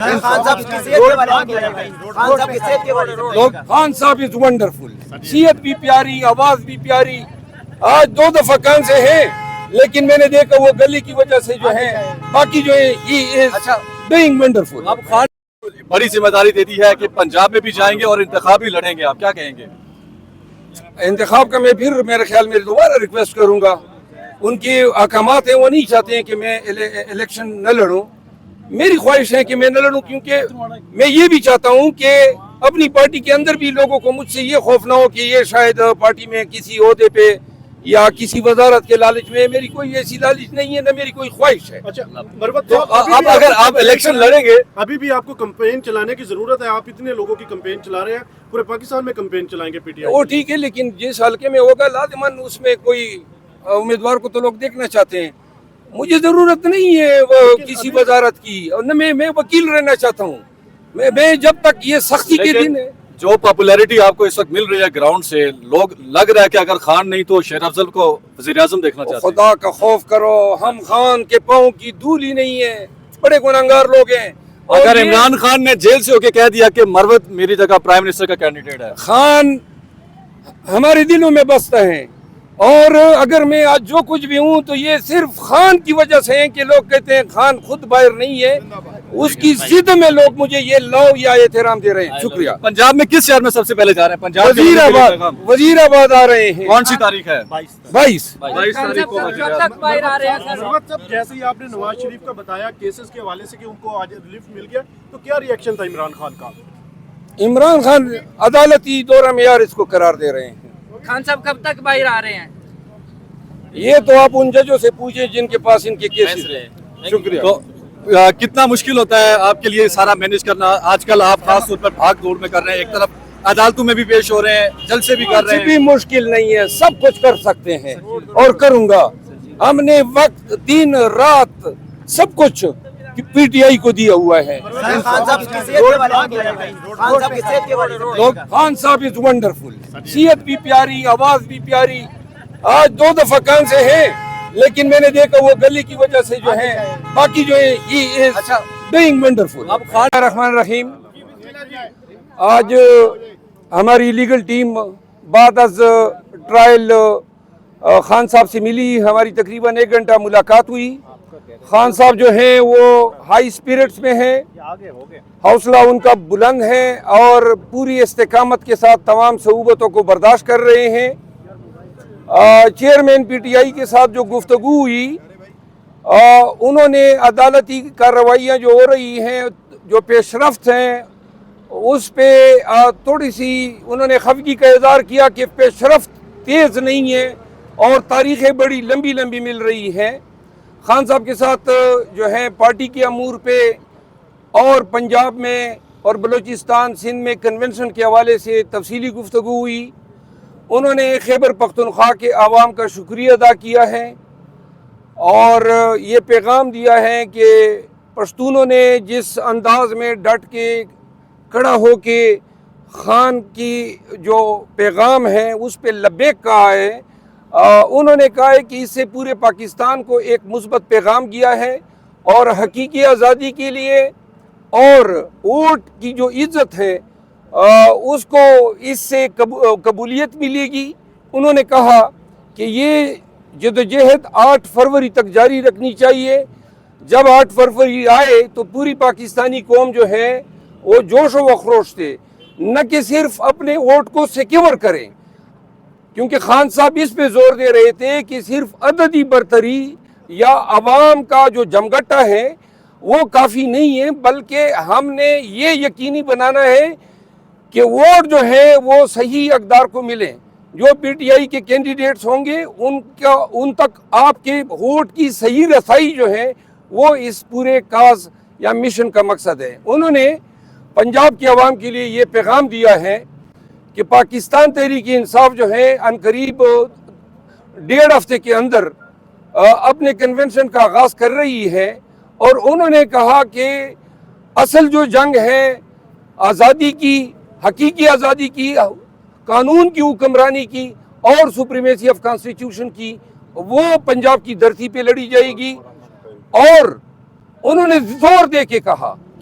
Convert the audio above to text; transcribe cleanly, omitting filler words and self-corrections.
خان صاحب is wonderful, صحت بھی پیاری، آواز بھی پیاری. آج 2 دفعہ کانسے ہیں لیکن میں نے دیکھا وہ گلی کی وجہ سے جو ہے باقی جو ہے ہی از ڈوئنگ ونڈرفل. اب خان بڑی ذمہ داری دے دی ہے کہ پنجاب میں بھی جائیں گے اور انتخاب بھی لڑیں گے، آپ کیا کہیں گے؟ انتخاب کا میں پھر میرے خیال میں دوبارہ ریکویسٹ کروں گا. ان کے احکامات ہیں، وہ نہیں چاہتے ہیں کہ میں الیکشن نہ لڑوں. میری خواہش ہے کہ میں نہ لڑوں، کیونکہ میں یہ بھی چاہتا ہوں کہ اپنی پارٹی کے اندر بھی لوگوں کو مجھ سے یہ خوف نہ ہو کہ یہ شاید پارٹی میں کسی عہدے پہ یا کسی وزارت کے لالچ میں. میری کوئی ایسی لالچ نہیں ہے، نہ میری کوئی خواہش ہے. اچھا مروت، تو اب اگر آپ الیکشن لڑیں گے، ابھی بھی آپ کو کمپین چلانے کی ضرورت ہے. آپ اتنے لوگوں کی کمپین چلا رہے ہیں، پورے پاکستان میں کمپین چلائیں گے پی ٹی آئی. وہ ٹھیک ہے، لیکن جس حلقے میں ہوگا لازماً اس میں کوئی امیدوار کو تو لوگ دیکھنا چاہتے ہیں. مجھے ضرورت نہیں ہے وہ کسی وزارت کی، اور نہ میں وکیل رہنا چاہتا ہوں. میں جب تک یہ سختی کے دن ہے. جو پاپولیرٹی آپ کو اس وقت مل رہی ہے گراؤنڈ سے، لوگ لگ رہا ہے کہ اگر خان نہیں تو شیر افضل کو وزیر اعظم دیکھنا چاہتے ہیں. خدا کا خوف کرو، ہم خان کے پاؤں کی دھول ہی نہیں ہے، بڑے گنہگار لوگ ہیں. اگر عمران خان نے جیل سے ہو کے کہہ دیا کہ مروت میری جگہ پرائم منسٹر کا کینڈیڈیٹ ہے، خان ہمارے دلوں میں بستا ہے. اور اگر میں آج جو کچھ بھی ہوں تو یہ صرف خان کی وجہ سے ہے کہ لوگ کہتے ہیں خان خود باہر نہیں ہے. اس کی ضد میں لوگ مجھے یہ لو یا احترام دے رہے ہیں. شکریہ. پنجاب میں کس شہر میں سب سے پہلے جا رہے ہیں؟ پنجاب وزیر آباد آ رہے ہیں. کون سی تاریخ ہے؟ 22 تاریخ کو مروت صاحب، جیسے ہی آپ نے نواز شریف کا بتایا کیسز کے حوالے سے کہ ان کو آج ریلیف مل گیا، تو کیا ری ایکشن تھا عمران خان کا؟ عمران خان عدالتی دورہ معیار اس کو قرار دے رہے ہیں. خان صاحب کب تک باہر آ رہے ہیں؟ یہ تو آپ ان ججوں سے پوچھیں جن کے پاس ان کے کیسز ہیں. شکریہ. تو کتنا مشکل ہوتا ہے آپ کے لیے سارا مینیج کرنا؟ آج کل آپ خاص طور پر بھاگ دوڑ میں کر رہے ہیں، ایک طرف عدالتوں میں بھی پیش ہو رہے ہیں، جلسے بھی کر رہے ہیں. بھی مشکل نہیں ہے، سب کچھ کر سکتے ہیں اور کروں گا. ہم نے وقت دن رات سب کچھ پی ٹی آئی کو دیا ہوا ہے. خان صاحب از ونڈرفل، صحت بھی پیاری، آواز بھی پیاری. آج 2 دفعہ کانسے ہیں لیکن میں نے دیکھا وہ گلی کی وجہ سے جو ہے باقی جو ہے ہی از ڈوئنگ ونڈرفل. اب خان الرحمن الرحیم، آج ہماری لیگل ٹیم بعد از ٹرائل خان صاحب سے ملی. ہماری تقریباً 1 گھنٹہ ملاقات ہوئی. خان صاحب جو ہیں وہ ہائی اسپرٹس میں ہیں، حوصلہ ان کا بلند ہے اور پوری استقامت کے ساتھ تمام صعوبتوں کو برداشت کر رہے ہیں. چیئرمین پی ٹی آئی کے ساتھ جو گفتگو ہوئی، انہوں نے عدالتی کارروائیاں جو ہو رہی ہیں، جو پیش رفت ہیں، اس پہ تھوڑی سی انہوں نے خفگی کا اظہار کیا کہ پیش رفت تیز نہیں ہے اور تاریخیں بڑی لمبی لمبی مل رہی ہیں. خان صاحب کے ساتھ جو ہے پارٹی کے امور پہ اور پنجاب میں اور بلوچستان سندھ میں کنونشن کے حوالے سے تفصیلی گفتگو ہوئی. انہوں نے خیبر پختونخوا کے عوام کا شکریہ ادا کیا ہے اور یہ پیغام دیا ہے کہ پشتونوں نے جس انداز میں ڈٹ کے کھڑا ہو کے خان کی جو پیغام ہے اس پہ لبیک کہا ہے. انہوں نے کہا ہے کہ اس سے پورے پاکستان کو ایک مثبت پیغام گیا ہے اور حقیقی آزادی کے لیے اور ووٹ کی جو عزت ہے اس کو اس سے قبولیت ملے گی. انہوں نے کہا کہ یہ جدوجہد 8 فروری تک جاری رکھنی چاہیے. جب 8 فروری آئے تو پوری پاکستانی قوم جو ہے وہ جوش و خروش تھے، نہ کہ صرف اپنے ووٹ کو سیکیور کریں، کیونکہ خان صاحب اس پہ زور دے رہے تھے کہ صرف عددی برتری یا عوام کا جو جمگٹا ہے وہ کافی نہیں ہے، بلکہ ہم نے یہ یقینی بنانا ہے کہ ووٹ جو ہے وہ صحیح اقدار کو ملیں. جو پی ٹی آئی کے کینڈیڈیٹس ہوں گے ان تک آپ کے ووٹ کی صحیح رسائی جو ہے وہ اس پورے کاز یا مشن کا مقصد ہے. انہوں نے پنجاب کے عوام کے لیے یہ پیغام دیا ہے کہ پاکستان تحریک انصاف جو ہے عنقریب 1.5 ہفتے کے اندر اپنے کنونشن کا آغاز کر رہی ہے اور انہوں نے کہا کہ اصل جو جنگ ہے آزادی کی، حقیقی آزادی کی، قانون کی حکمرانی کی اور سپریمیسی آف کانسٹیٹیوشن کی، وہ پنجاب کی دھرتی پہ لڑی جائے گی. اور انہوں نے زور دے کے کہا